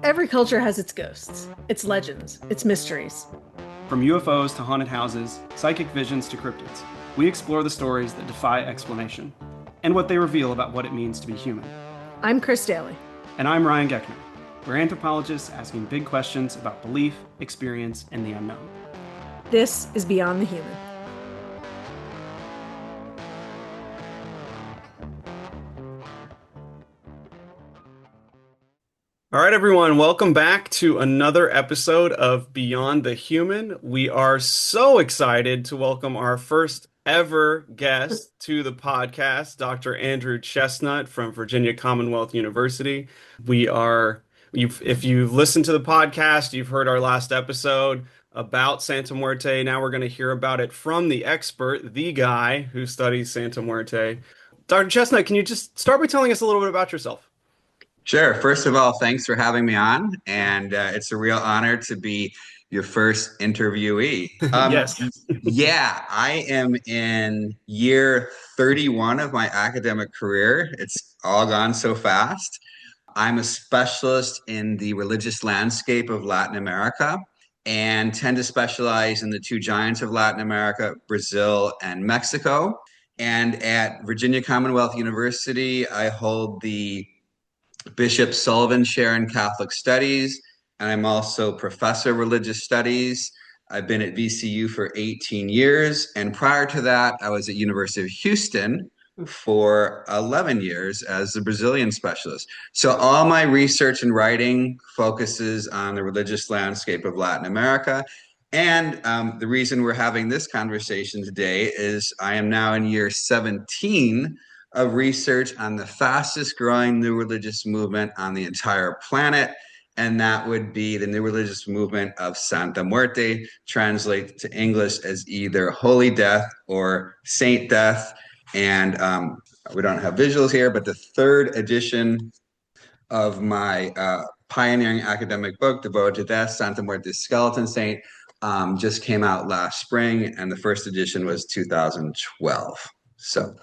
Every culture has its ghosts, its legends, its mysteries. From UFOs to haunted houses, psychic visions to cryptids, we explore the stories that defy explanation and what they reveal about what it means to be human. I'm Chris Daly. And I'm Ryan Geckner. We're anthropologists asking big questions about belief, experience, and the unknown. This is Beyond the Human. All right, everyone, welcome back to another episode of Beyond the Human. We are so excited to welcome our first ever guest to the podcast, Dr. Andrew Chesnut from Virginia Commonwealth University. If you've listened to the podcast, you've heard our last episode about Santa Muerte. Now we're going to hear about it from the expert, the guy who studies Santa Muerte. Dr. Chesnut, can you just start by telling us a little bit about yourself? Sure. First of all, thanks for having me on. And it's a real honor to be your first interviewee. Yes. Yeah, I am in year 31 of my academic career. It's all gone so fast. I'm a specialist in the religious landscape of Latin America and tend to specialize in the two giants of Latin America, Brazil and Mexico. And at Virginia Commonwealth University, I hold the Bishop Sullivan Chair in Catholic Studies, and I'm also professor of religious studies. I've been at VCU for 18 years, and prior to that, I was at University of Houston for 11 years as a Brazilian specialist. So all my research and writing focuses on the religious landscape of Latin America. And the reason we're having this conversation today is I am now in year 17 of research on the fastest growing new religious movement on the entire planet. And that would be the new religious movement of Santa Muerte, translated to English as either Holy Death or Saint Death. And we don't have visuals here, but the third edition of my pioneering academic book, Devoted to Death, Santa Muerte Skeleton Saint, just came out last spring. And the first edition was 2012. So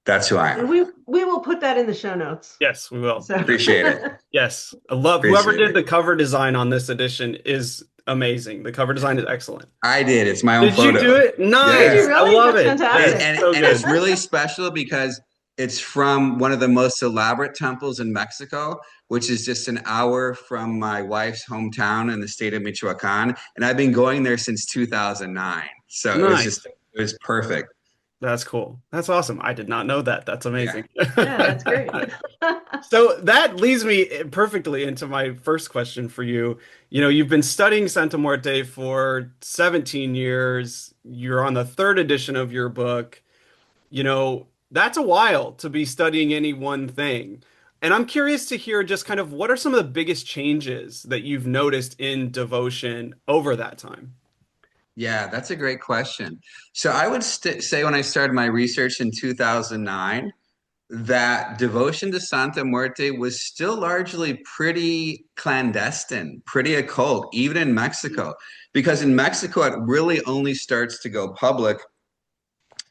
that's who I am. And we will put that in the show notes. Yes, we will. So. Appreciate it. Yes. I love whoever did the cover design on this edition is amazing. The cover design is excellent. I did. It's my own photo. Did you do it? Nice. Did you really? I love That's it. fantastic. And it's really special because it's from one of the most elaborate temples in Mexico, which is just an hour from my wife's hometown in the state of Michoacan. And I've been going there since 2009. So Nice. it was perfect. That's cool. That's awesome. I did not know that. That's amazing. Yeah, that's great. So that leads me perfectly into my first question for you. You know, you've been studying Santa Muerte for 17 years. You're on the third edition of your book. You know, that's a while to be studying any one thing. And I'm curious to hear just kind of what are some of the biggest changes that you've noticed in devotion over that time? Yeah, that's a great question. So I would say when I started my research in 2009, that devotion to Santa Muerte was still largely pretty clandestine, pretty occult, even in Mexico. Because in Mexico, it really only starts to go public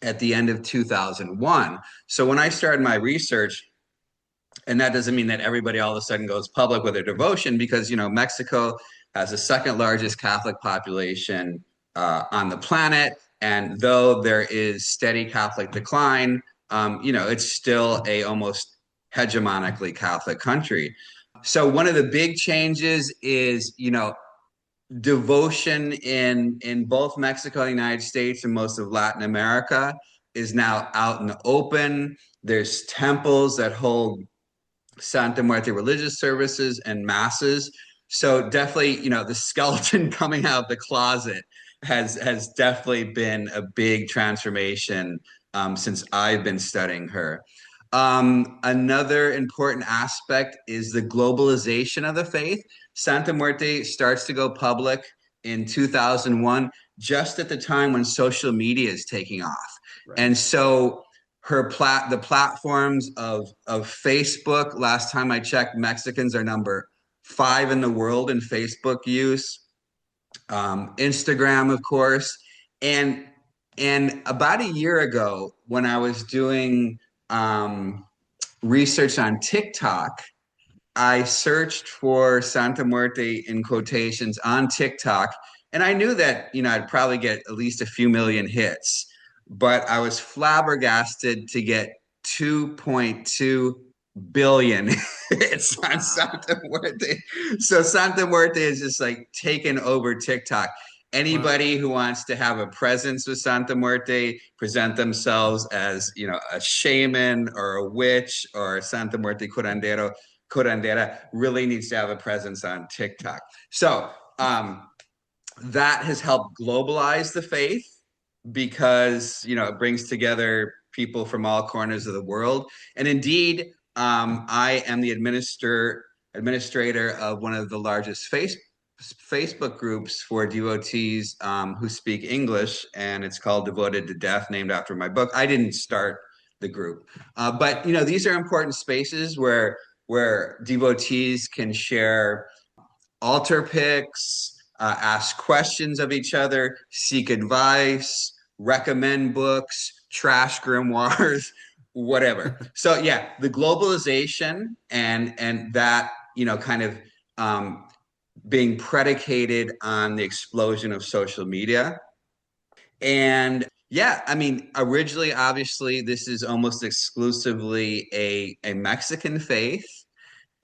at the end of 2001. So when I started my research, and that doesn't mean that everybody all of a sudden goes public with their devotion, because, you know, Mexico has the second largest Catholic population on the planet. And though there is steady Catholic decline, it's still a almost hegemonically Catholic country. So one of the big changes is, devotion in both Mexico and the United States and most of Latin America is now out in the open. There's temples that hold Santa Muerte religious services and masses. So definitely, the skeleton coming out of the closet has definitely been a big transformation since I've been studying her. Another important aspect is the globalization of the faith. Santa Muerte starts to go public in 2001, just at the time when social media is taking off. Right. And so the platforms of Facebook, last time I checked, Mexicans are number 5 in the world in Facebook use. Instagram, of course. And about a year ago, when I was doing research on TikTok, I searched for Santa Muerte in quotations on TikTok, and I knew that, I'd probably get at least a few million hits, but I was flabbergasted to get 2.2 billion hits on Santa Muerte. So Santa Muerte is just like taken over TikTok. Wow. Anybody who wants to have a presence with Santa Muerte, present themselves as, a shaman or a witch or a Santa Muerte curandera, really needs to have a presence on TikTok. So that has helped globalize the faith because it brings together people from all corners of the world. And indeed, I am the administrator of one of the largest Facebook groups for devotees who speak English, and it's called Devoted to Death, named after my book. I didn't start the group, but these are important spaces where devotees can share altar picks, ask questions of each other, seek advice, recommend books, trash grimoires, whatever. So yeah, the globalization and that kind of being predicated on the explosion of social media. And yeah, I mean, originally, obviously, this is almost exclusively a Mexican faith.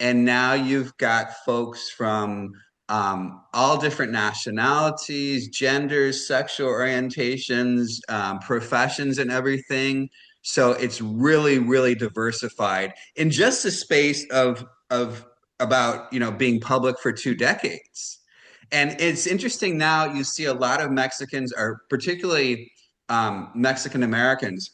And now you've got folks from all different nationalities, genders, sexual orientations, professions, and everything. So it's really, really diversified in just the space of about being public for 2 decades. And it's interesting now. You see a lot of Mexicans, or particularly Mexican Americans,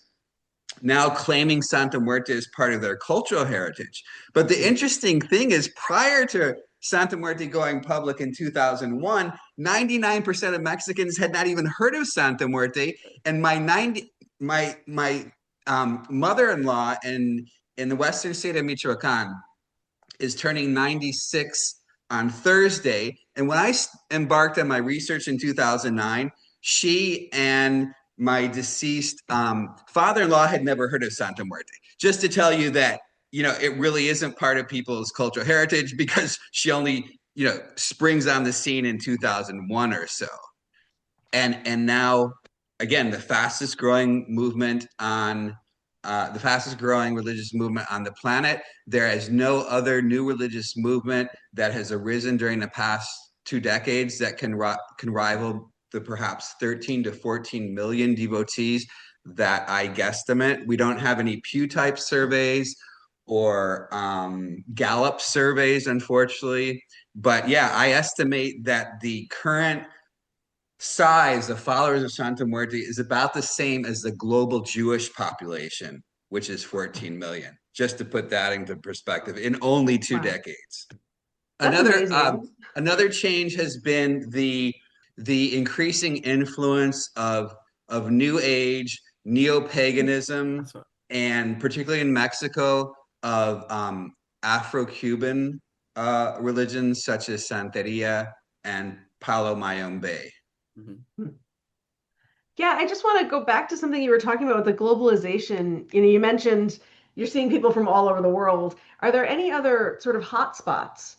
now claiming Santa Muerte as part of their cultural heritage. But the interesting thing is, prior to Santa Muerte going public in 2001, 99% of Mexicans had not even heard of Santa Muerte. And my mother-in-law in the western state of Michoacan is turning 96 on Thursday. And when I embarked on my research in 2009, she and my deceased father-in-law had never heard of Santa Muerte. Just to tell you that, it really isn't part of people's cultural heritage, because she only, springs on the scene in 2001 or so. And now, again, the fastest growing religious movement on the planet. There is no other new religious movement that has arisen during the past 2 decades that can rival the perhaps 13 to 14 million devotees that I guesstimate. We don't have any Pew type surveys or Gallup surveys, unfortunately. But yeah, I estimate that the current size of followers of Santa Muerte is about the same as the global Jewish population, which is 14 million, just to put that into perspective, in only two Wow. decades. That's amazing. Another change has been the increasing influence of New Age, neo-paganism, and particularly in Mexico, of Afro-Cuban religions such as Santeria and Palo Mayombe. Mm-hmm. Yeah, I just want to go back to something you were talking about with the globalization. You mentioned you're seeing people from all over the world. Are there any other sort of hotspots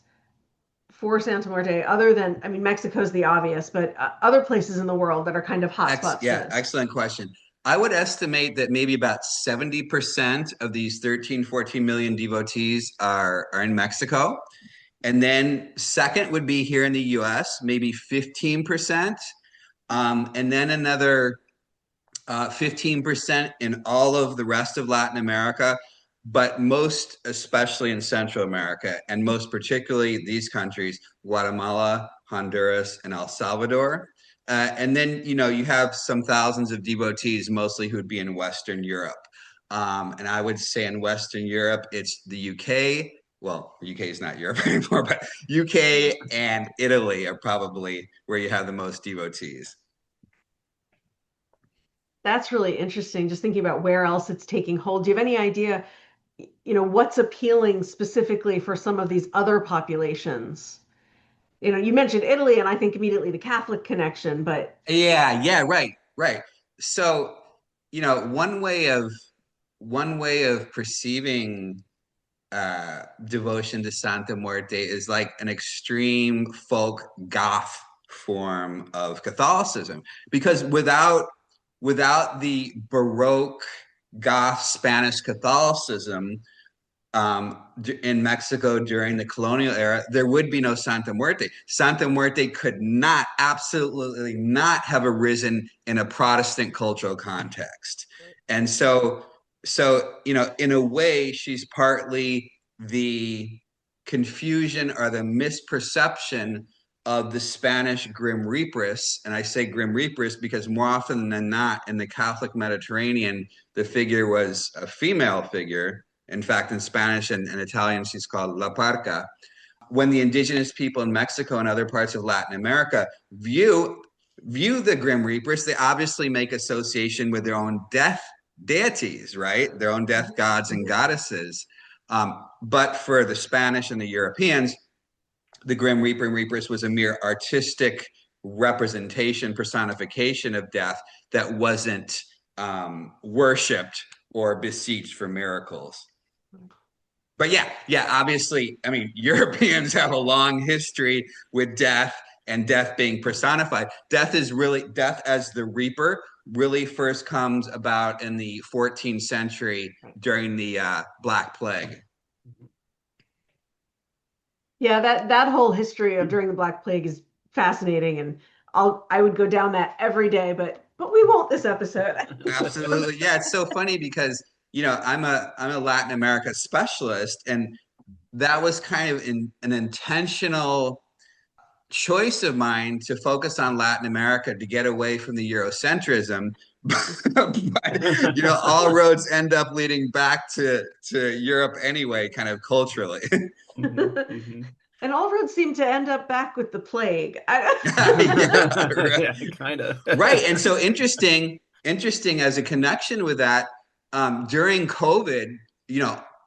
for Santa Muerte other than, I mean, Mexico's the obvious, but other places in the world that are kind of hotspots for this? Excellent question. I would estimate that maybe about 70% of these 13, 14 million devotees are in Mexico. And then second would be here in the US, maybe 15%. And then another 15% in all of the rest of Latin America, but most especially in Central America, and most particularly these countries, Guatemala, Honduras, and El Salvador. And then, you have some thousands of devotees, mostly who would be in Western Europe. And I would say in Western Europe, it's the UK. Well, UK is not Europe anymore, but UK and Italy are probably where you have the most devotees. That's really interesting, just thinking about where else it's taking hold. Do you have any idea, what's appealing specifically for some of these other populations? You mentioned Italy, and I think immediately the Catholic connection, but Yeah, right. So, one way of perceiving devotion to Santa Muerte is like an extreme folk goth form of Catholicism, because without the Baroque goth Spanish Catholicism, in Mexico during the colonial era, there would be no Santa Muerte. Santa Muerte could not, absolutely not have arisen in a Protestant cultural context. And so, in a way, she's partly the confusion or the misperception of the Spanish Grim Reapers. And I say Grim Reapers because more often than not in the Catholic Mediterranean, the figure was a female figure. In fact, in Spanish and Italian, she's called La Parca. When the indigenous people in Mexico and other parts of Latin America view the Grim Reapers, they obviously make association with their own death deities, right? Their own death gods and goddesses. But for the Spanish and the Europeans, the Grim Reapers was a mere artistic representation, personification of death that wasn't worshipped or beseeched for miracles. But yeah, obviously, I mean, Europeans have a long history with death and death being personified. Death as the reaper really first comes about in the 14th century during the Black Plague. Yeah, that whole history of during the Black Plague is fascinating, and I would go down that every day, but we won't this episode. Absolutely. Yeah, it's so funny because I'm a Latin America specialist, and that was kind of an intentional choice of mine to focus on Latin America to get away from the Eurocentrism. But all roads end up leading back to Europe anyway, kind of culturally. Mm-hmm, mm-hmm. And all roads seem to end up back with the plague. Yeah, right. Yeah, kind of. Right. And so interesting as a connection with that, during COVID,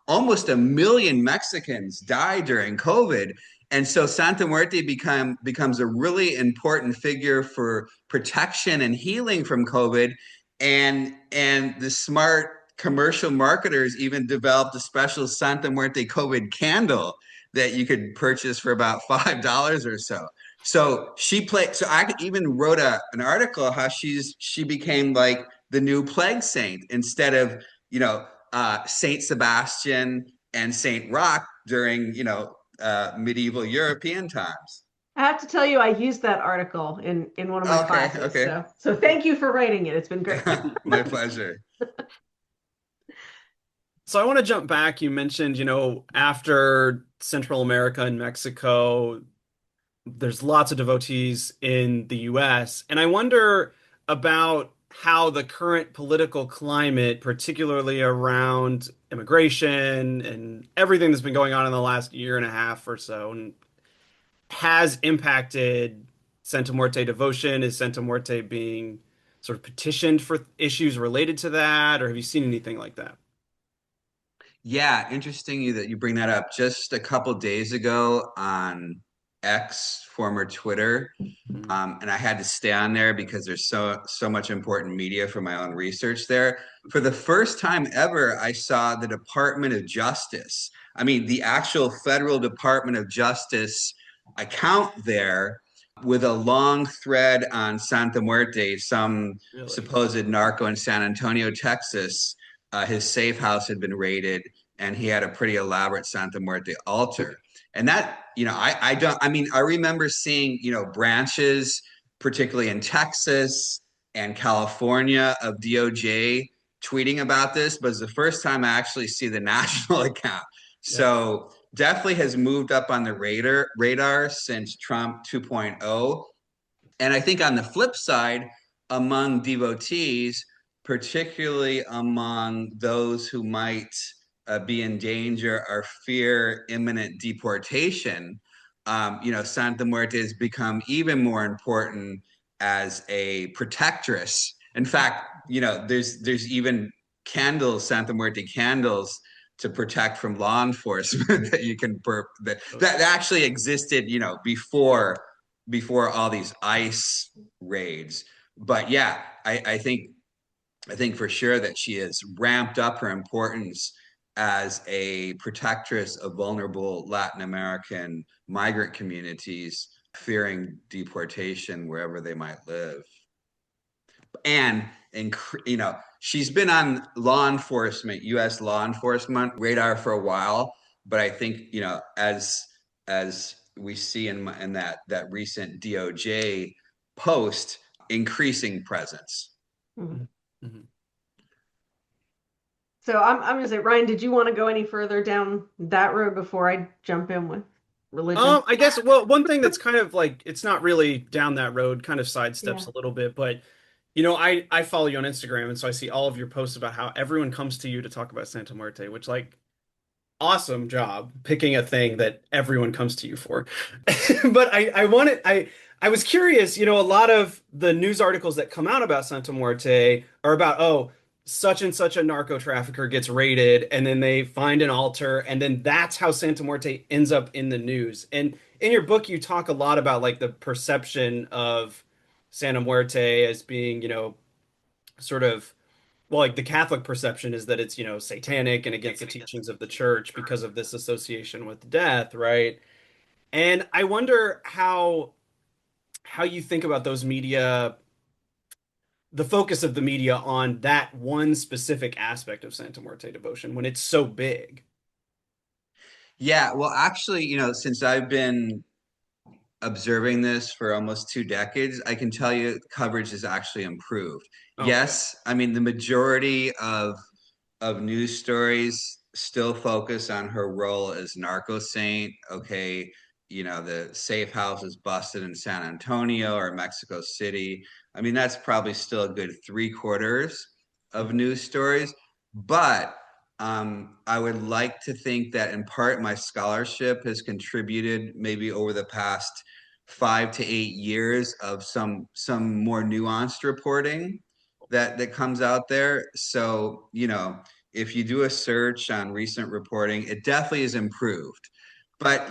almost 1 million Mexicans died during COVID. And so Santa Muerte becomes a really important figure for protection and healing from COVID. And the smart commercial marketers even developed a special Santa Muerte COVID candle that you could purchase for about $5 or so. So I even wrote an article how she became like the new plague saint instead of Saint Sebastian and Saint Roch during medieval European times. I have to tell you, I used that article in one of my classes. Okay. So thank you for writing it. It's been great. My pleasure. So I want to jump back. You mentioned, after Central America and Mexico, there's lots of devotees in the US. And I wonder about how the current political climate, particularly around immigration and everything that's been going on in the last year and a half or so, has impacted Santa Muerte devotion. Is Santa Muerte being sort of petitioned for issues related to that, or have you seen anything like that? Yeah, interesting that you bring that up. Just a couple days ago on X, former Twitter, and I had to stay on there because there's so much important media for my own research there. For the first time ever, I saw the Department of Justice. I mean, the actual federal Department of Justice account there with a long thread on Santa Muerte, some Really? supposed narco in San Antonio, Texas. His safe house had been raided, and he had a pretty elaborate Santa Muerte altar. And that, I remember seeing, branches, particularly in Texas and California, of DOJ tweeting about this, but it's the first time I actually see the national account. So definitely has moved up on the radar since Trump 2.0. And I think on the flip side, among devotees, particularly among those who might be in danger or fear imminent deportation, Santa Muerte has become even more important as a protectress. In fact, there's even candles, Santa Muerte candles, to protect from law enforcement that you can that actually existed, before all these ICE raids. But yeah, I think for sure that she has ramped up her importance as a protectress of vulnerable Latin American migrant communities fearing deportation wherever they might live. And she's been on law enforcement, U.S. law enforcement radar for a while, but I think as we see in that recent DOJ post, increasing presence. Mhm. Mm-hmm. So I'm gonna say, Ryan, did you want to go any further down that road before I jump in with religion? I guess, well, one thing that's kind of like, it's not really down that road, kind of sidesteps Yeah. a little bit, but I follow you on Instagram, and so I see all of your posts about how everyone comes to you to talk about Santa Muerte, which, like, awesome job picking a thing that everyone comes to you for. But I was curious, a lot of the news articles that come out about Santa Muerte are about, oh, such and such a narco trafficker gets raided, and then they find an altar, and then that's how Santa Muerte ends up in the news. And in your book, you talk a lot about like the perception of Santa Muerte as being, sort of, well, like the Catholic perception is that it's, satanic and against the teachings of the church because of this association with death, right? And I wonder how you think about those media, the focus of the media on that one specific aspect of Santa Muerte devotion when it's so big. Yeah, well, actually, since I've been observing this for almost 2 decades, I can tell you coverage has actually improved. Oh, good. Yes, I mean the majority of news stories still focus on her role as narco saint. Okay, the safe house is busted in San Antonio or Mexico City. I mean, that's probably still a good 3/4 of news stories. But I would like to think that in part my scholarship has contributed maybe over the past 5 to 8 years of some more nuanced reporting that comes out there. So, if you do a search on recent reporting, it definitely is improved. But,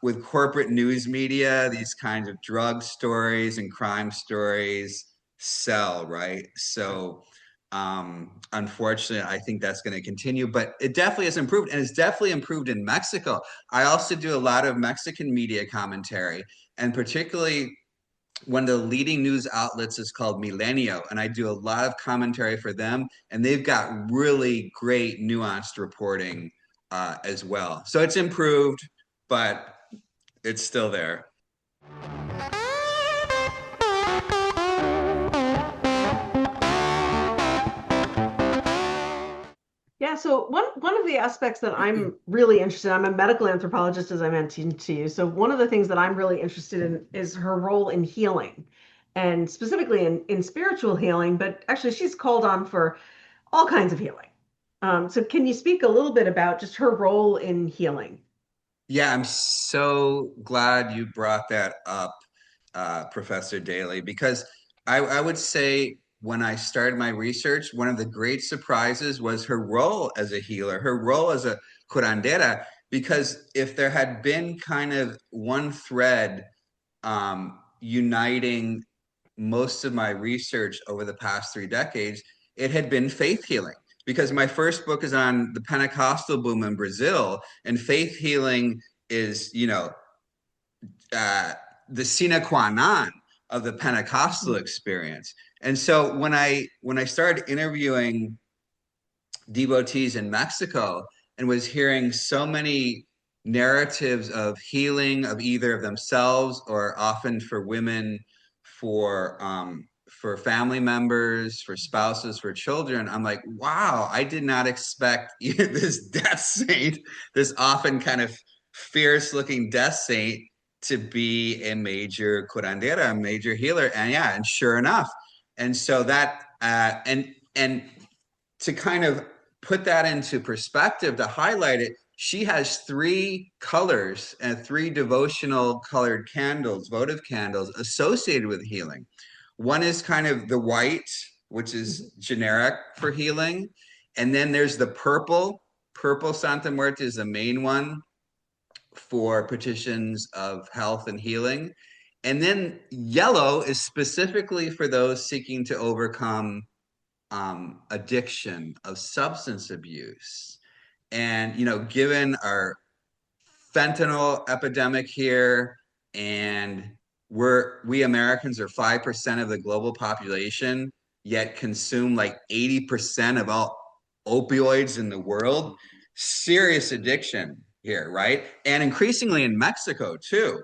with corporate news media, these kinds of drug stories and crime stories sell, right? So, unfortunately, I think that's going to continue, but it definitely has improved, and it's definitely improved in Mexico. I also do a lot of Mexican media commentary, and particularly one of the leading news outlets is called Milenio, and I do a lot of commentary for them, and they've got really great nuanced reporting as well. So it's improved, but it's still there. Yeah, so one of the aspects that I'm really interested in, I'm a medical anthropologist, as I mentioned to you. So one of the things that I'm really interested in is her role in healing, and specifically in spiritual healing, but actually she's called on for all kinds of healing. So can you speak a little bit about just her role in healing? Yeah, I'm so glad you brought that up, Professor Daly, because I would say when I started my research, one of the great surprises was her role as a healer, her role as a curandera, because if there had been kind of one thread uniting most of my research over the past 3 decades, it had been faith healing. Because my first book is on the Pentecostal boom in Brazil, and faith healing is, the sine qua non of the Pentecostal experience. And so when I started interviewing devotees in Mexico and was hearing so many narratives of healing of either of themselves or often for women, for family members, for spouses, for children, I'm like, wow, I did not expect this death saint, this often kind of fierce looking death saint, to be a major curandera, a major healer. And yeah, and sure enough. And so that and to kind of put that into perspective, to highlight it, she has 3 colors and 3 devotional colored candles, votive candles associated with healing. One is kind of the white, which is generic for healing. And then there's the purple. Purple Santa Muerte is the main one for petitions of health and healing. And then yellow is specifically for those seeking to overcome addiction, of substance abuse. And, given our fentanyl epidemic here, and we Americans are 5% of the global population, yet consume like 80% of all opioids in the world. Serious addiction here, right? And increasingly in Mexico too,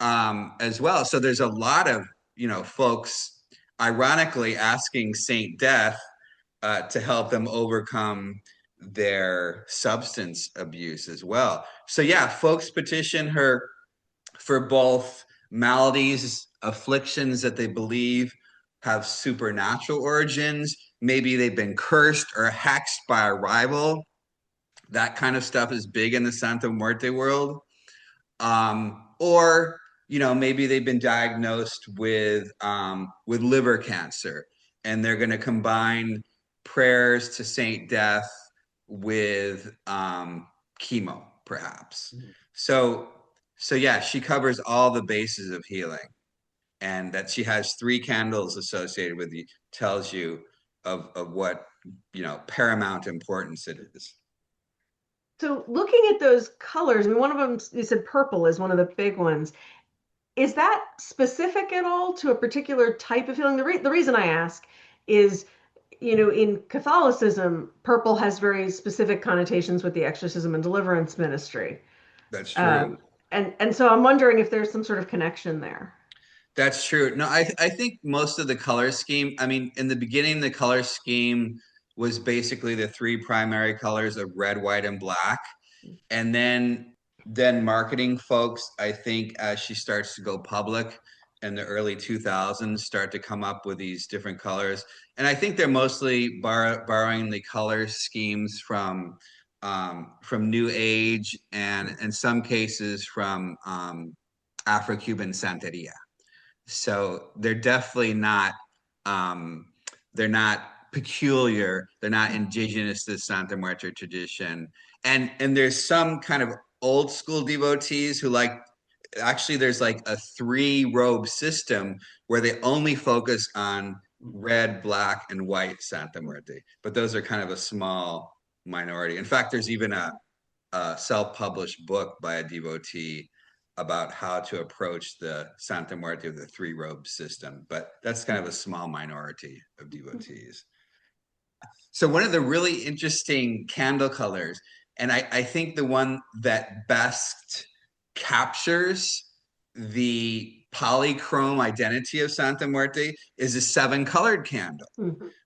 as well. So there's a lot of folks, ironically, asking Saint Death to help them overcome their substance abuse as well. So yeah, folks petition her for both maladies, afflictions that they believe have supernatural origins. Maybe they've been cursed or hexed by a rival. That kind of stuff is big in the Santa Muerte world. Or maybe they've been diagnosed with liver cancer, and they're going to combine prayers to Saint Death with chemo, perhaps. So yeah, she covers all the bases of healing, and that she has 3 candles associated with you tells you of what paramount importance it is. So looking at those colors, I mean, one of them, you said purple is one of the big ones. Is that specific at all to a particular type of healing? The reason I ask is, in Catholicism, purple has very specific connotations with the exorcism and deliverance ministry. That's true. And so I'm wondering if there's some sort of connection there. That's true. No, I think most of the color scheme, I mean, in the beginning, the color scheme was basically the 3 primary colors of red, white, and black. And then marketing folks, I think, as she starts to go public in the early 2000s, start to come up with these different colors. And I think they're mostly borrowing the color schemes from New Age, and in some cases from Afro-Cuban Santeria. So they're definitely not they're not peculiar, they're not indigenous to the Santa Muerte tradition. And there's some kind of old school devotees who actually there's like a 3-robe system where they only focus on red, black, and white Santa Muerte. But those are kind of a small minority. In fact, there's even a self-published book by a devotee about how to approach the Santa Muerte of the 3-robe system, but that's kind of a small minority of devotees. So one of the really interesting candle colors, and I think the one that best captures the polychrome identity of Santa Muerte, is a 7-colored candle,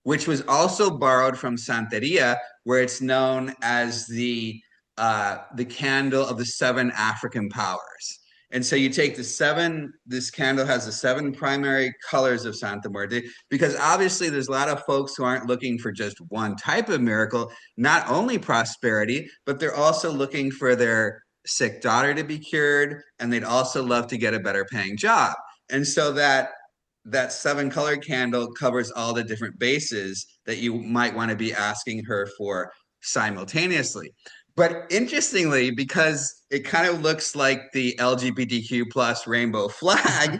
which was also borrowed from Santeria, where it's known as the candle of the 7 African powers. And so you take this candle has the 7 primary colors of Santa Muerte, because obviously there's a lot of folks who aren't looking for just one type of miracle, not only prosperity, but they're also looking for their sick daughter to be cured, and they'd also love to get a better paying job. And so that 7-colored candle covers all the different bases that you might want to be asking her for simultaneously. But interestingly, because it kind of looks like the LGBTQ plus rainbow flag,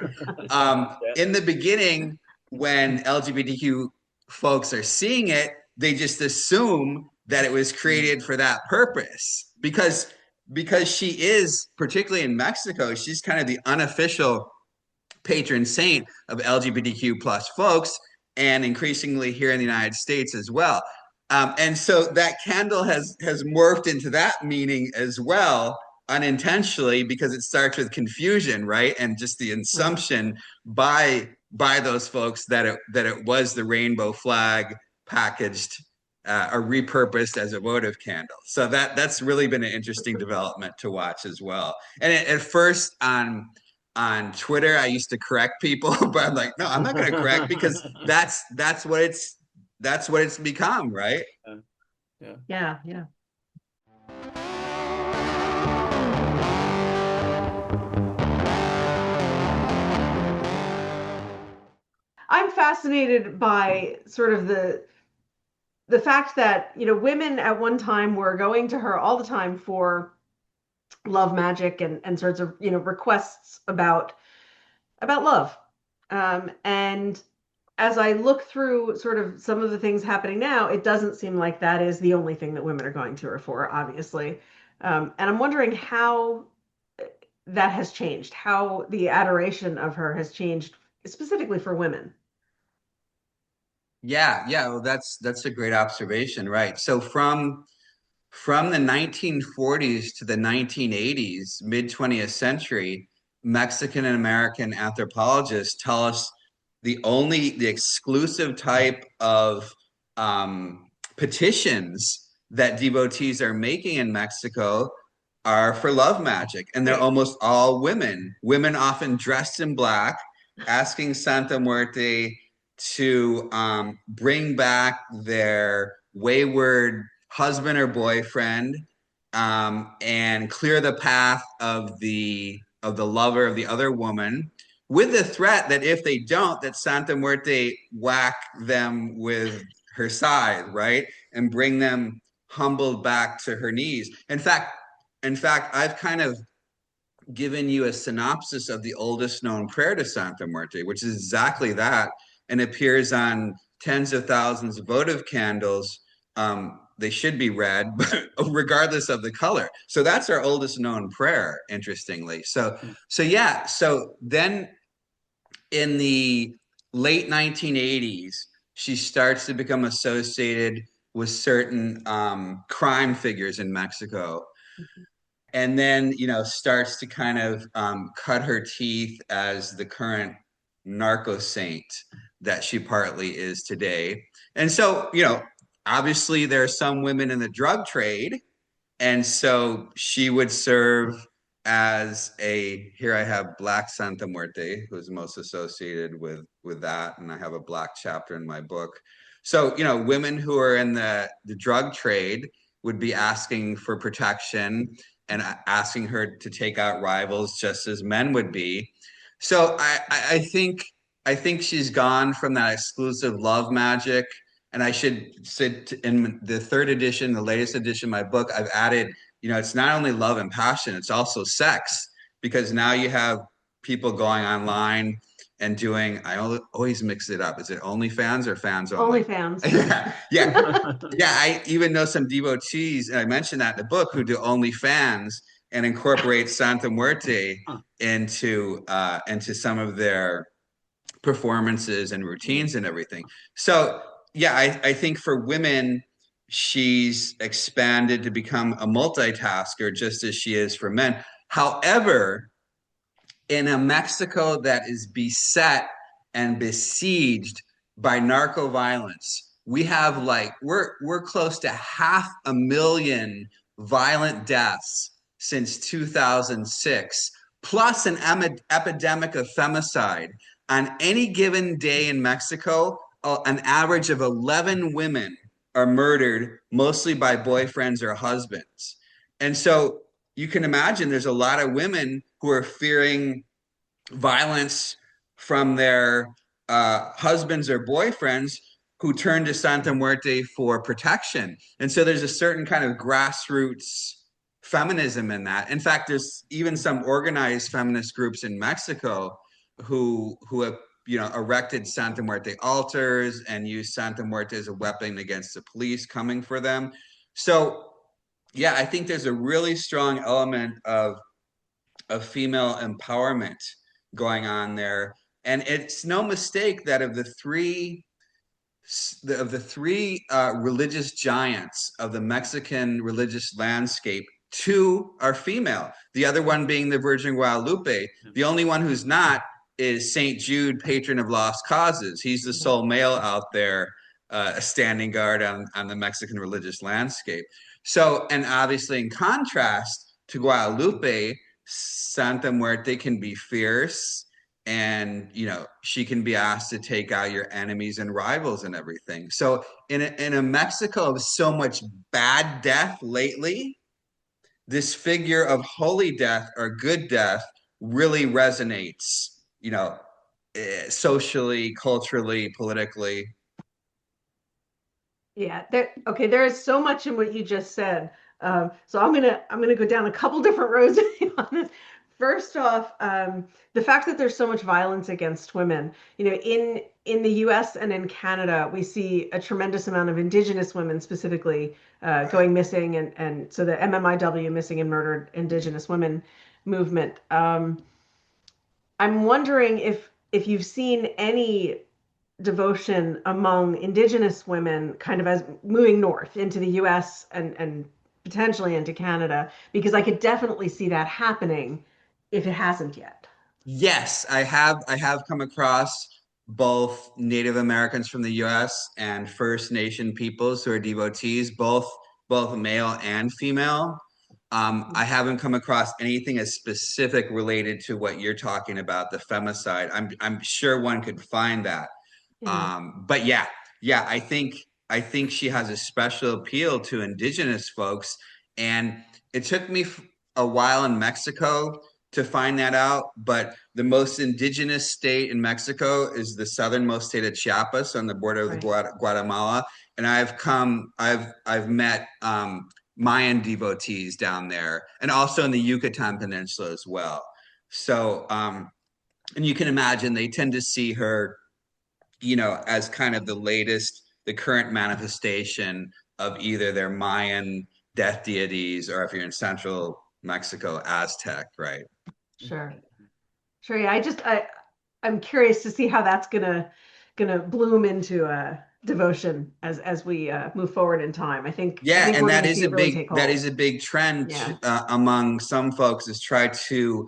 in the beginning, when LGBTQ folks are seeing it, they just assume that it was created for that purpose, because she is, particularly in Mexico, she's kind of the unofficial patron saint of LGBTQ plus folks, and increasingly here in the United States as well. And so that candle has morphed into that meaning as well, unintentionally, because it starts with confusion, right? And just the assumption by those folks that it was the rainbow flag packaged or repurposed as a votive candle. So that's really been an interesting development to watch as well. And at first on Twitter, I used to correct people, but I'm like, no, I'm not going to correct, because that's what it's become, right? Yeah. I'm fascinated by sort of the fact that, women at one time were going to her all the time for love magic and sorts of, requests about love. And as I look through sort of some of the things happening now, it doesn't seem like that is the only thing that women are going to her for, obviously. And I'm wondering how that has changed, how the adoration of her has changed specifically for women. Yeah, well, that's a great observation, right? So from the 1940s to the 1980s, mid 20th century, Mexican and American anthropologists tell us the exclusive type of petitions that devotees are making in Mexico are for love magic, and they're Right. almost all women. Women often dressed in black, asking Santa Muerte to bring back their wayward husband or boyfriend, and clear the path of the lover of the other woman, with the threat that if they don't, that Santa Muerte whack them with her scythe, right, and bring them humbled back to her knees. In fact, I've kind of given you a synopsis of the oldest known prayer to Santa Muerte, which is exactly that, and appears on tens of thousands of votive candles. They should be red, but regardless of the color. So that's our oldest known prayer, interestingly. So yeah. So then in the late 1980s, she starts to become associated with certain crime figures in Mexico, and then starts to kind of cut her teeth as the current narco saint that she partly is today. And so obviously there are some women in the drug trade, and so she would serve as a, here I have Black Santa Muerte, who's most associated with that, and I have a black chapter in my book. So women who are in the drug trade would be asking for protection and asking her to take out rivals, just as men would be. So I think she's gone from that exclusive love magic. And I should say, in the third edition, the latest edition of my book, I've added, it's not only love and passion, it's also sex, because now you have people going online and doing, I always mix it up. Is it OnlyFans or fans only? OnlyFans. Yeah, yeah. Yeah, I even know some devotees, and I mentioned that in the book, who do OnlyFans and incorporate Santa Muerte into some of their performances and routines and everything. So yeah, I think for women, she's expanded to become a multitasker, just as she is for men. However, in a Mexico that is beset and besieged by narco violence, we have we're close to 500,000 violent deaths since 2006, plus an epidemic of femicide. On any given day in Mexico, an average of 11 women are murdered, mostly by boyfriends or husbands. And so you can imagine there's a lot of women who are fearing violence from their husbands or boyfriends, who turn to Santa Muerte for protection. And so there's a certain kind of grassroots feminism in that. In fact, there's even some organized feminist groups in Mexico who have erected Santa Muerte altars and used Santa Muerte as a weapon against the police coming for them. So yeah, I think there's a really strong element of female empowerment going on there. And it's no mistake that of the three religious giants of the Mexican religious landscape, two are female. The other one being the Virgin Guadalupe. The only one who's not is Saint Jude, patron of lost causes. He's the sole male out there, standing guard on the Mexican religious landscape. So, and obviously in contrast to Guadalupe, Santa Muerte can be fierce, and she can be asked to take out your enemies and rivals and everything. So in a Mexico of so much bad death lately, this figure of holy death or good death really resonates, socially, culturally, politically. Yeah, okay, there is so much in what you just said. So I'm gonna go down a couple different roads on this. First off, the fact that there's so much violence against women, in the U.S. and in Canada, we see a tremendous amount of Indigenous women specifically Right. going missing, and so the MMIW, Missing and Murdered Indigenous Women movement. I'm wondering if you've seen any devotion among Indigenous women, kind of as moving north into the U.S. and potentially into Canada, because I could definitely see that happening if it hasn't yet. Yes, I have come across both Native Americans from the US and First Nation peoples who are devotees, both male and female. I haven't come across anything as specific related to what you're talking about, the femicide. I'm sure one could find that. Yeah, But yeah, yeah, I think she has a special appeal to indigenous folks, and it took me a while in Mexico to find that out. But the most indigenous state in Mexico is the southernmost state of Chiapas on the border with right. Guatemala, and I've met Mayan devotees down there, and also in the Yucatan Peninsula as well. So, and you can imagine they tend to see her as kind of the current manifestation of either their Mayan death deities, or if you're in central Mexico, Aztec, right? Sure. Sure. Yeah. I'm curious to see how that's gonna bloom into devotion as we move forward in time. I Yeah, think and we're that gonna is see a it really big take that hold. is a big trend Yeah. among some folks, is try to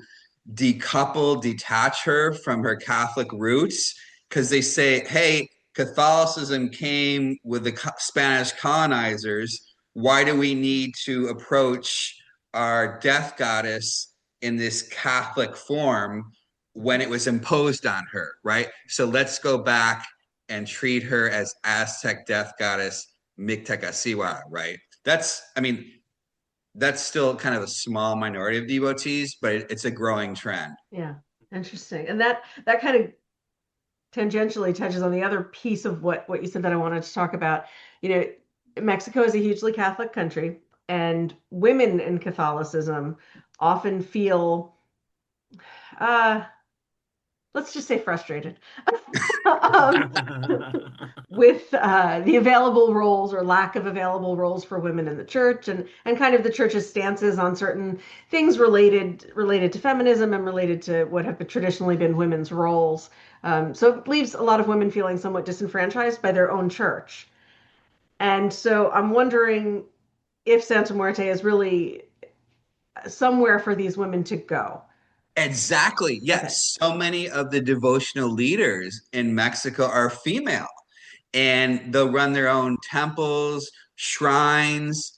detach her from her Catholic roots, because they say, hey, Catholicism came with the Spanish colonizers. Why do we need to approach our death goddess in this Catholic form when it was imposed on her, right? So let's go back and treat her as Aztec death goddess Mictecasiwa, right? I mean, that's still kind of a small minority of devotees, but it's a growing trend. Yeah. Interesting. And that kind of tangentially touches on the other piece of what you said that I wanted to talk about. You know, Mexico is a hugely Catholic country, and women in Catholicism often feel, uh, let's just say frustrated um, with the available roles or lack of available roles for women in the church, and kind of the church's stances on certain things related to feminism and related to what have traditionally been women's roles. So it leaves a lot of women feeling somewhat disenfranchised by their own church. And so I'm wondering if Santa Muerte is really somewhere for these women to go. Exactly. Okay. Yes. So many of the devotional leaders in Mexico are female, and they'll run their own temples, shrines,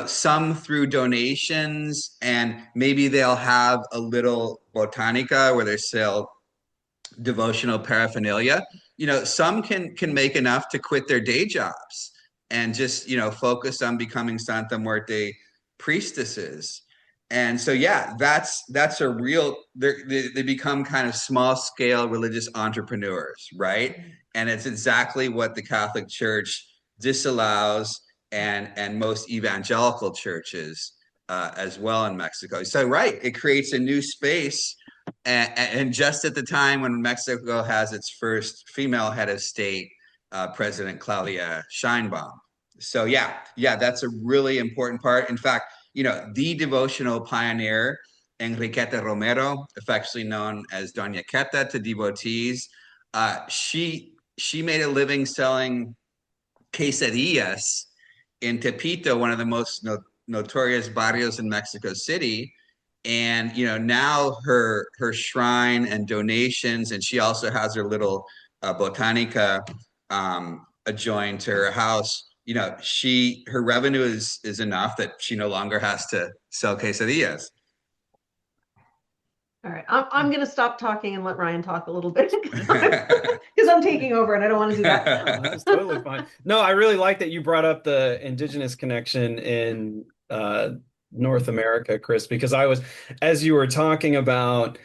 some through donations, and maybe they'll have a little botanica where they sell devotional paraphernalia. Some can make enough to quit their day jobs and just focus on becoming Santa Muerte priestesses. And so yeah, that's a real they become kind of small scale religious entrepreneurs, right? And it's exactly what the Catholic Church disallows, and most evangelical churches as well in Mexico. So right, it creates a new space, and just at the time when Mexico has its first female head of state, President Claudia Sheinbaum. So yeah, yeah, that's a really important part. In fact, the devotional pioneer Enriqueta Romero, affectionately known as Doña Queta to devotees, she made a living selling quesadillas in Tepito, one of the most notorious barrios in Mexico City. And now her shrine and donations, and she also has her little botanica adjoined to her house. She her revenue is enough that she no longer has to sell quesadillas. All right. I'm going to stop talking and let Ryan talk a little bit because I'm taking over and I don't want to do that. That's totally fine. No, I really like that you brought up the indigenous connection in North America, Chris, because as you were talking about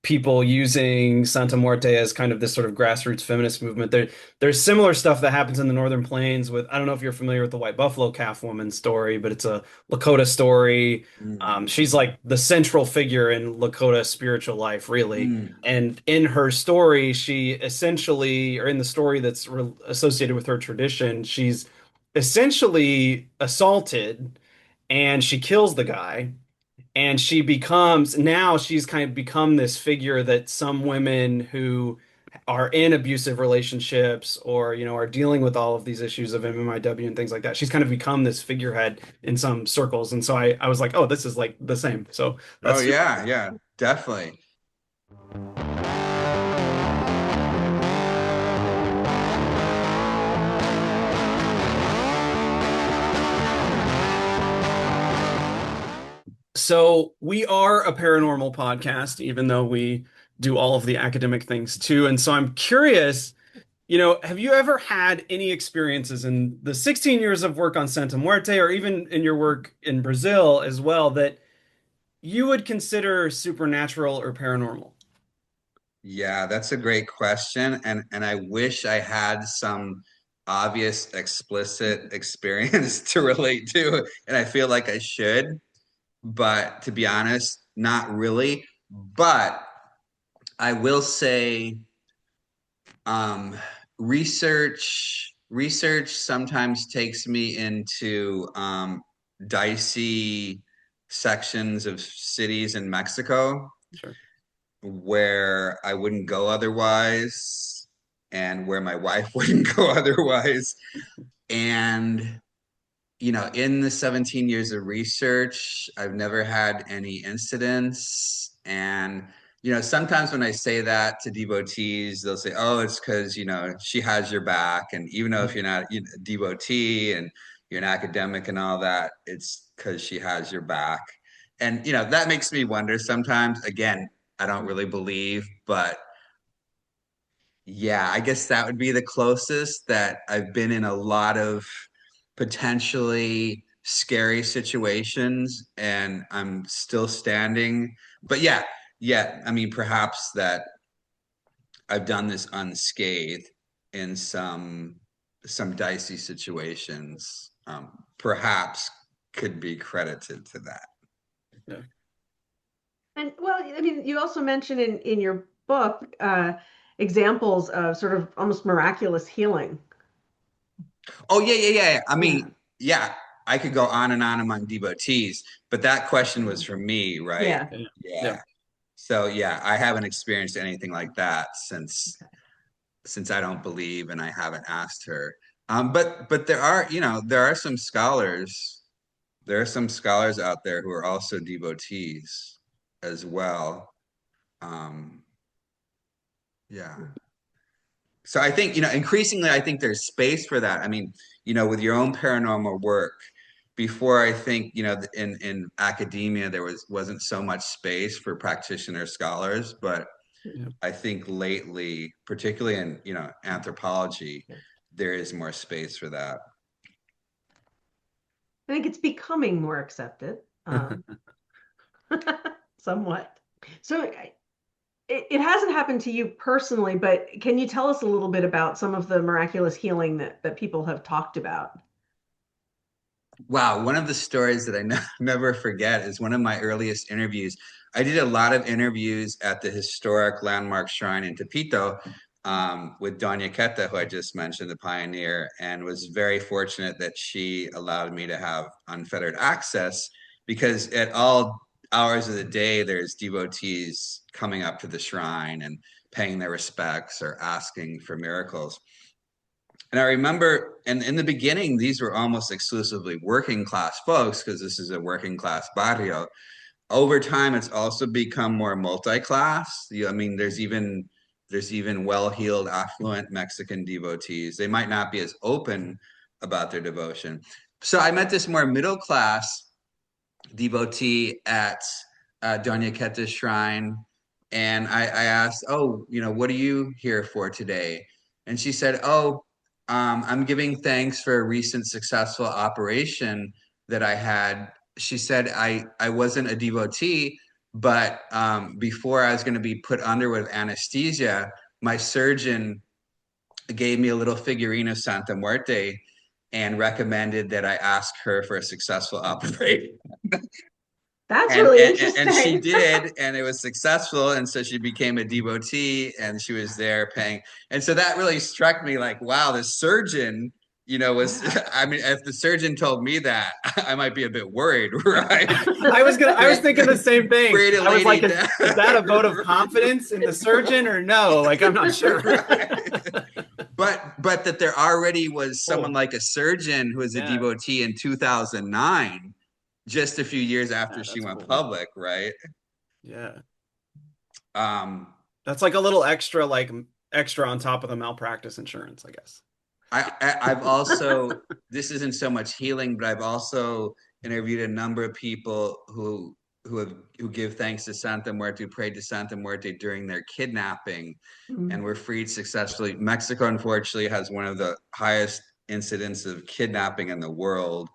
people using Santa Muerte as kind of this sort of grassroots feminist movement. There's similar stuff that happens in the Northern Plains with, I don't know if you're familiar with the White Buffalo Calf Woman story, but it's a Lakota story. Mm, She's like the central figure in Lakota spiritual life, really. mm. And in her story, she essentially, or in the story that's re associated with her tradition, she's essentially assaulted and she kills the guy. And she becomes, now she's kind of become this figure that some women who are in abusive relationships or, are dealing with all of these issues of MMIW and things like that. She's kind of become this figurehead in some circles. And so I was like, oh, this is like the same. So Oh that's super. yeah, yeah, definitely. So we are a paranormal podcast, even though we do all of the academic things too. And so I'm curious, have you ever had any experiences in the 16 years of work on Santa Muerte or even in your work in Brazil as well that you would consider supernatural or paranormal? Yeah, that's a great question, and I wish I had some obvious, explicit experience to relate to, and I feel like I should, but to be honest, not really. But I will say, um, research sometimes takes me into dicey sections of cities in Mexico Sure. where I wouldn't go otherwise, and where my wife wouldn't go otherwise. And, in the 17 years of research, I've never had any incidents. And, sometimes when I say that to devotees, they'll say, oh, it's because, she has your back. And even though if you're not a devotee and you're an academic and all that, it's because she has your back. And, that makes me wonder sometimes. Again, I don't really believe, but yeah, I guess that would be the closest that I've been in a lot of potentially scary situations and I'm still standing. But yeah, yeah, I mean, perhaps that I've done this unscathed in some dicey situations, perhaps could be credited to that. Yeah. And well, I mean, you also mentioned in your book examples of sort of almost miraculous healing. Oh yeah, yeah, yeah. I Yeah. mean, yeah, I could go on and on among devotees, but that question was for me, right? Yeah. Yeah. Yeah. Yeah. So yeah, I haven't experienced anything like that since I don't believe and I haven't asked her. But there are some scholars. There are some scholars out there who are also devotees as well. Um, yeah. So I think, increasingly, I think there's space for that. I mean, with your own paranormal work, before I think, in academia, there wasn't so much space for practitioner scholars, but Yeah. I think lately, particularly in, anthropology, there is more space for that. I think it's becoming more accepted, somewhat. So it hasn't happened to you personally, but can you tell us a little bit about some of the miraculous healing that people have talked about? Wow, one of the stories that I never forget is one of my earliest interviews. I did a lot of interviews at the historic landmark shrine in Tepito with Doña Queta, who I just mentioned, the pioneer, and was very fortunate that she allowed me to have unfettered access because at all hours of the day, there's devotees coming up to the shrine and paying their respects or asking for miracles. And I remember, and in the beginning, these were almost exclusively working class folks because this is a working class barrio. Over time, it's also become more multi-class. I mean, there's even well-heeled, affluent Mexican devotees. They might not be as open about their devotion. So I met this more middle class devotee at Doña Queta's shrine, and I asked, "Oh, what are you here for today?" And she said, "Oh, I'm giving thanks for a recent successful operation that I had." She said, "I wasn't a devotee, But before I was going to be put under with anesthesia, my surgeon gave me a little figurine of Santa Muerte and recommended that I ask her for a successful operation. That's And, really and she interesting. did, and it was successful, and so she became a devotee, and she was there paying. And so that really struck me, like, wow, the surgeon, was. Yeah. I mean, if the surgeon told me that, I might be a bit worried, right? I was thinking the same thing. Braid a I was like, lady down. is that a vote of confidence in the surgeon or no? Like, I'm not sure. Right. But that there already was someone Oh, like a surgeon who was a yeah, devotee in 2009, just a few years after yeah, she that's went cool. public, right? Yeah. Um, That's like a little extra, like extra on top of the malpractice insurance, I guess. I've also, this isn't so much healing, but I've also interviewed a number of people who give thanks to Santa Muerte, who prayed to Santa Muerte during their kidnapping and Mm. were freed successfully. Mexico, unfortunately, has one of the highest incidents of kidnapping in the world,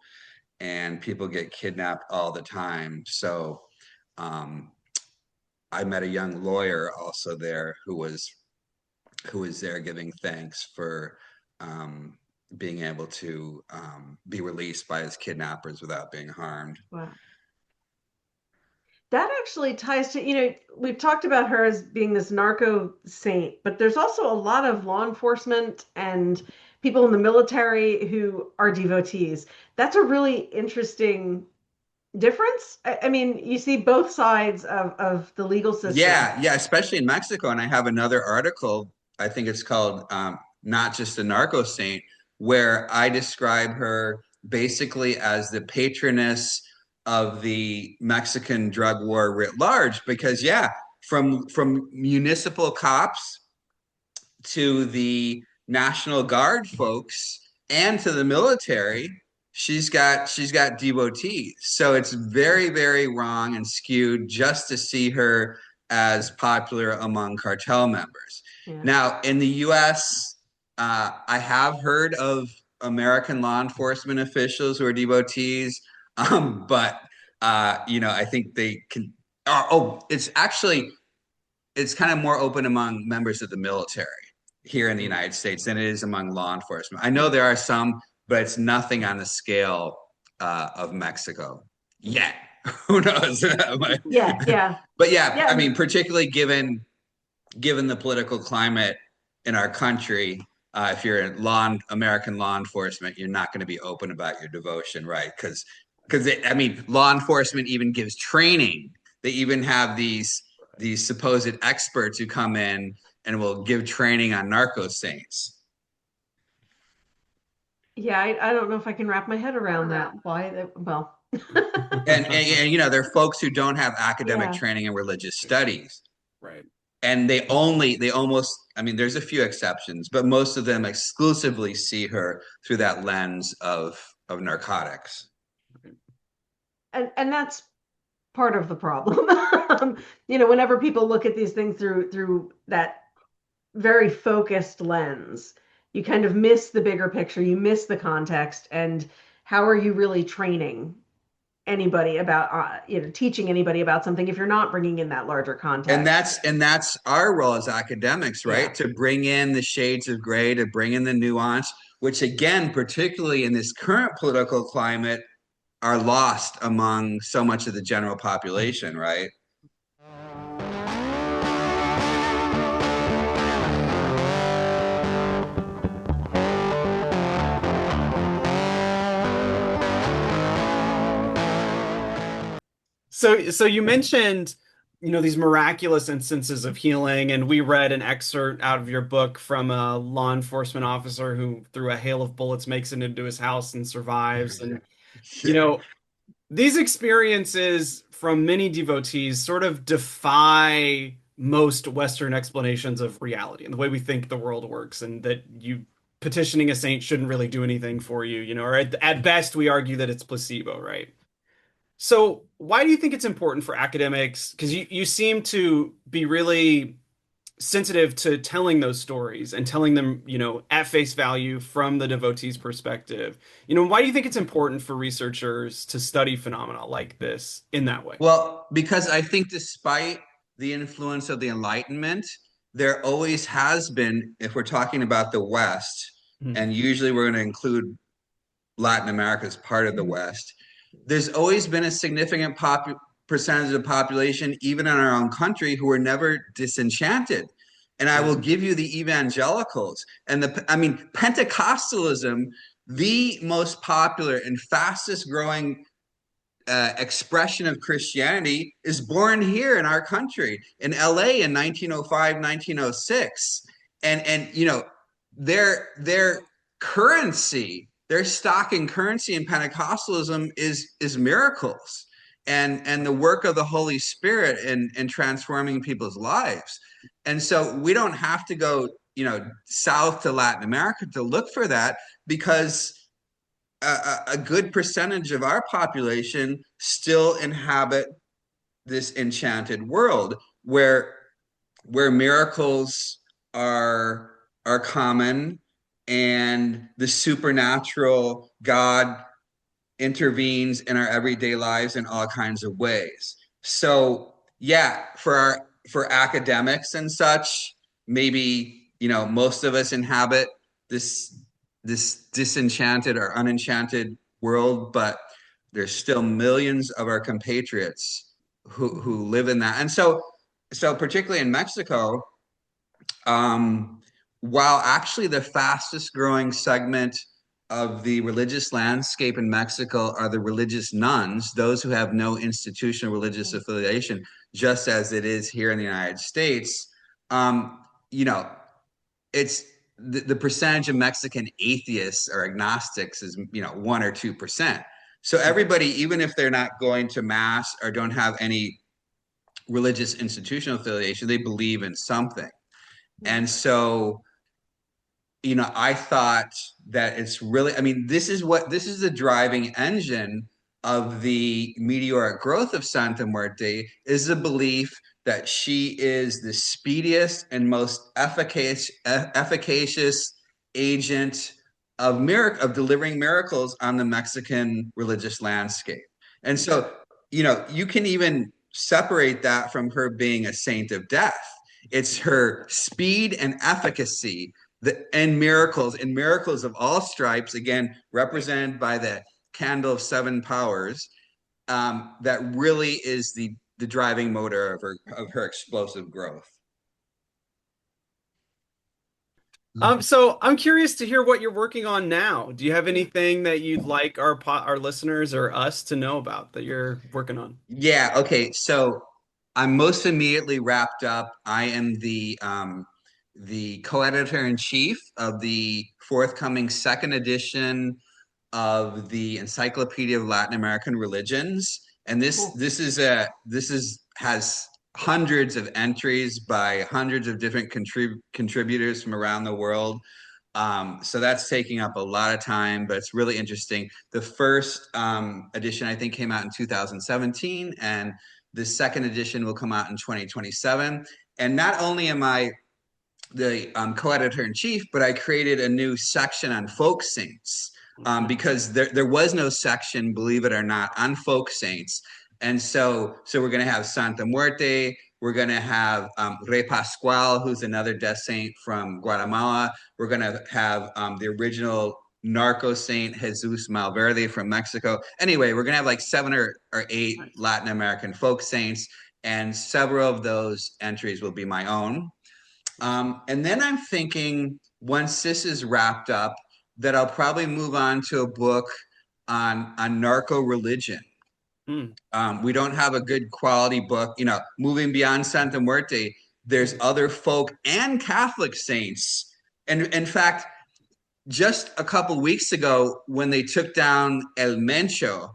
and people get kidnapped all the time. So um, I met a young lawyer also there who was there giving thanks for um, being able to be released by his kidnappers without being harmed. Wow. That actually ties to, we've talked about her as being this narco saint, but there's also a lot of law enforcement and people in the military who are devotees. That's a really interesting difference. I mean, you see both sides of the legal system. Yeah, yeah, especially in Mexico. And I have another article, I think it's called Not Just a Narco Saint, where I describe her basically as the patroness of the Mexican drug war writ large. Because yeah, from municipal cops to the National Guard folks and to the military, she's got devotees. So it's very, very wrong and skewed just to see her as popular among cartel members. Yeah. Now, in the US, I have heard of American law enforcement officials who are devotees, but I think they can. It's kind of more open among members of the military here in the United States than it is among law enforcement. I know there are some, but it's nothing on the scale of Mexico yet. Who knows? Yeah, yeah. But yeah, I Yeah. mean, particularly given the political climate in our country, if you're in American law enforcement, you're not going to be open about your devotion, right? Because I mean, law enforcement even gives training. They even have these supposed experts who come in and will give training on narco saints. Yeah, I don't know if I can wrap my head around that. Well, And they're folks who don't have academic yeah. training in religious studies. Right. And they almost, I mean, there's a few exceptions, but most of them exclusively see her through that lens of narcotics. And that's part of the problem. Whenever people look at these things through that very focused lens, you kind of miss the bigger picture, you miss the context, and how are you really training anybody about teaching anybody about something if you're not bringing in that larger And context. that's our role as academics, Yeah. right? To bring in the shades of gray, to bring in the nuance, which again, particularly in this current political climate, are lost among so much of the general population, right? So you mentioned, these miraculous instances of healing, and we read an excerpt out of your book from a law enforcement officer who, through a hail of bullets, makes it into his house and survives. And, you Yeah. know, these experiences from many devotees sort of defy most Western explanations of reality and the way we think the world works, and that you petitioning a saint shouldn't really do anything for you, or at best we argue that it's placebo, right? So why do you think it's important for academics? Because you seem to be really sensitive to telling those stories and telling them, at face value from the devotee's perspective. Why do you think it's important for researchers to study phenomena like this in that way? Well, because I think despite the influence of the Enlightenment, there always has been, if we're talking about the West, Mhm. and usually we're going to include Latin America as part of the West, there's always been a significant percentage of the population, even in our own country, who are never disenchanted. And I will give you the evangelicals and Pentecostalism, the most popular and fastest growing expression of Christianity, is born here in our country in LA in 1905, 1906. And their currency, their stock and currency in Pentecostalism is miracles and the work of the Holy Spirit in transforming people's lives. And so we don't have to go, south to Latin America to look for that, because a good percentage of our population still inhabit this enchanted world where miracles are common, and the supernatural God intervenes in our everyday lives in all kinds of ways. So yeah, for academics and such, maybe most of us inhabit this disenchanted or unenchanted world, but there's still millions of our compatriots who live in that. And so particularly in Mexico, um, while actually the fastest growing segment of the religious landscape in Mexico are the religious nuns, those who have no institutional religious affiliation, just as it is here in the United States. Um, you know, it's the percentage of Mexican atheists or agnostics is 1 or 2%. So everybody, even if they're not going to mass or don't have any religious institutional affiliation, they believe in something. And so I thought that it's really, this is the driving engine of the meteoric growth of Santa Muerte, is the belief that she is the speediest and most efficacious agent of delivering miracles on the Mexican religious landscape. And so, you can even separate that from her being a saint of death. It's her speed and efficacy and miracles of all stripes, again represented by the candle of 7 powers, that really is the driving motor of her explosive growth. So I'm curious to hear what you're working on now. Do you have anything that you'd like our listeners or us to know about that you're working on? Yeah, okay. So I'm most immediately wrapped up. I am the co-editor in chief of the forthcoming second edition of the Encyclopedia of Latin American Religions, and has hundreds of entries by hundreds of different contributors from around the world. So that's taking up a lot of time, but it's really interesting. The first edition, I think, came out in 2017, and the second edition will come out in 2027. And not only am I the co-editor in chief, but I created a new section on folk saints, because there was no section, believe it or not, on folk saints. And so we're going to have Santa Muerte. We're going to have Rey Pascual, who's another death saint from Guatemala. We're going to have the original narco saint Jesus Malverde from Mexico. Anyway, we're going to have like 7 or 8 Latin American folk saints, and several of those entries will be my own. And then I'm thinking, once this is wrapped up, that I'll probably move on to a book on narco religion. We don't have a good quality book, moving beyond Santa Muerte. There's other folk and Catholic saints. And in fact, just a couple weeks ago, when they took down El Mencho,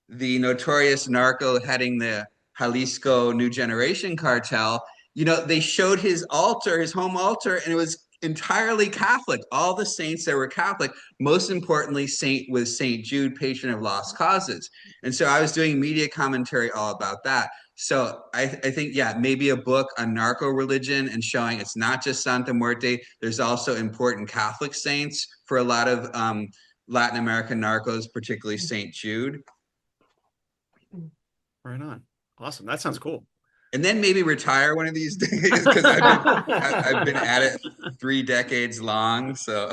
the notorious narco heading the Jalisco New Generation cartel, they showed his altar, his home altar, and it was entirely Catholic. All the saints there were Catholic. Most importantly, Saint Jude, patron of lost causes. And so I was doing media commentary all about that. So I think, yeah, maybe a book on narco religion and showing it's not just Santa Muerte. There's also important Catholic saints for a lot of Latin American narcos, particularly St. Jude. Right on. Awesome. That sounds cool. And then maybe retire one of these days because I've been at it 3 decades long. So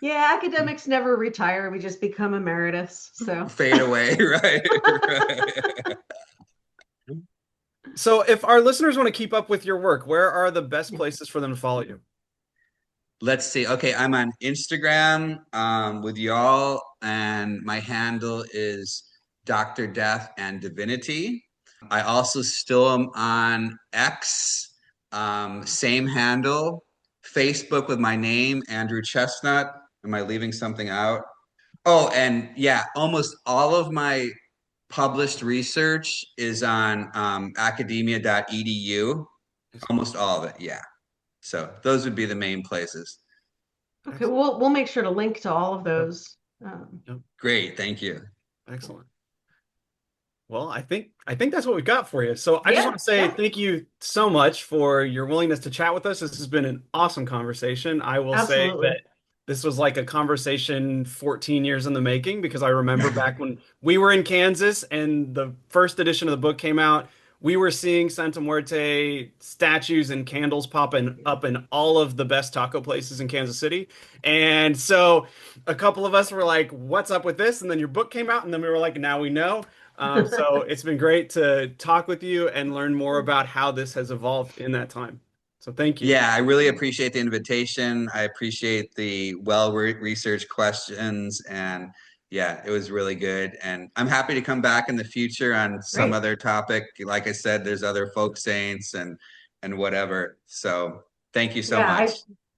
Yeah, academics never retire. We just become emeritus. So fade away, right? Right. So if our listeners want to keep up with your work, where are the best places for them to follow you? Let's see. Okay, I'm on Instagram with y'all, and my handle is Dr. Death and Divinity. I also still am on X, same handle. Facebook with my name, Andrew Chesnut. Am I leaving something out? Oh, and yeah, almost all of my published research is on academia.edu. Almost all of it, yeah. So those would be the main places. okay, we'll make sure to link to all of those. Yep. Great, thank you. Excellent. Well, I think that's what we've got for you. So I just want to say thank you so much for your willingness to chat with us. This has been an awesome conversation. I will say Absolutely. that this was like a conversation 14 years in the making because I remember back when we were in Kansas and the first edition of the book came out, we were seeing Santa Muerte statues and candles popping up in all of the best taco places in Kansas City. And so a couple of us were like, what's up with this? And then your book came out, and then we were like, now we know. So it's been great to talk with you and learn more about how this has evolved in that time. So thank you. Yeah, I really appreciate the invitation. I appreciate the well-researched questions, and yeah, it was really good. And I'm happy to come back in the future on some Great. other topic. Like I said, there's other folk saints and whatever. So thank you so Yeah, much.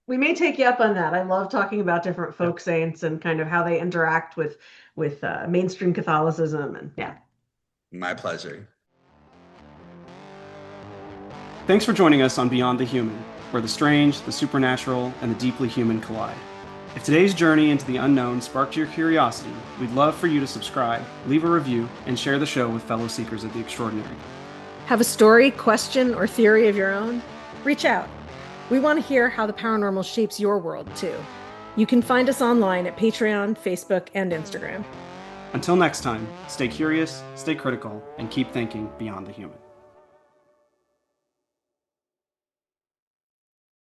we may take you up on that. I love talking about different Yeah. folk saints and kind of how they interact with mainstream Catholicism, and yeah. My pleasure. Thanks for joining us on Beyond the Human, where the strange, the supernatural, and the deeply human collide. If today's journey into the unknown sparked your curiosity, we'd love for you to subscribe, leave a review, and share the show with fellow seekers of the extraordinary. Have a story, question, or theory of your own? Reach out. We want to hear how the paranormal shapes your world, too. You can find us online at Patreon, Facebook, and Instagram. Until next time, stay curious, stay critical, and keep thinking beyond the human.